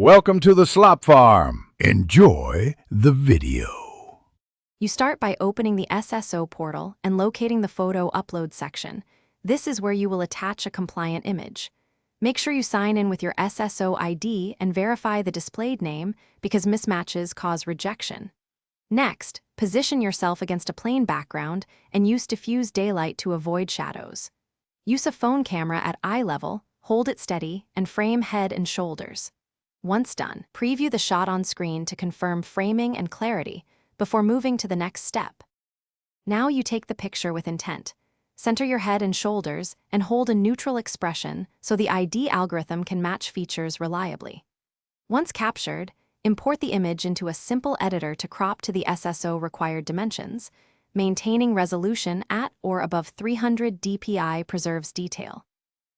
Welcome to the Slop Farm. Enjoy the video. You start by opening the SSO portal and locating the photo upload section. This is where you will attach a compliant image. Make sure you sign in with your SSO ID and verify the displayed name because mismatches cause rejection. Next, position yourself against a plain background and use diffuse daylight to avoid shadows. Use a phone camera at eye level, hold it steady, and frame head and shoulders. Once done, preview the shot on screen to confirm framing and clarity before moving to the next step. Now you take the picture with intent. Center your head and shoulders and hold a neutral expression so the ID algorithm can match features reliably. Once captured, import the image into a simple editor to crop to the SSO required dimensions. Maintaining resolution at or above 300 dpi preserves detail.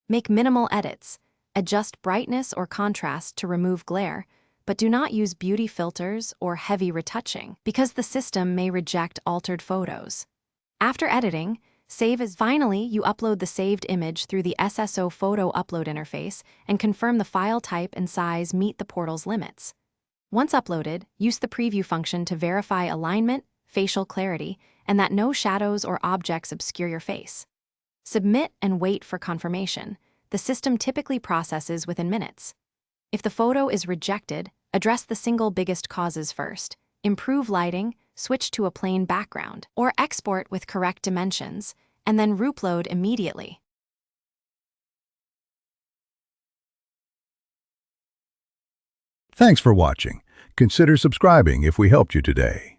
Make minimal edits. Adjust brightness or contrast to remove glare, but do not use beauty filters or heavy retouching because the system may reject altered photos. After editing, save as. Finally, you upload the saved image through the SSO photo upload interface and confirm the file type and size meet the portal's limits. Once uploaded, use the preview function to verify alignment, facial clarity, and that no shadows or objects obscure your face. Submit and wait for confirmation. The system typically processes within minutes. If the photo is rejected, address the single biggest causes first. Improve lighting, switch to a plain background, or export with correct dimensions, and then reupload immediately. Thanks for watching. Consider subscribing if we helped you today.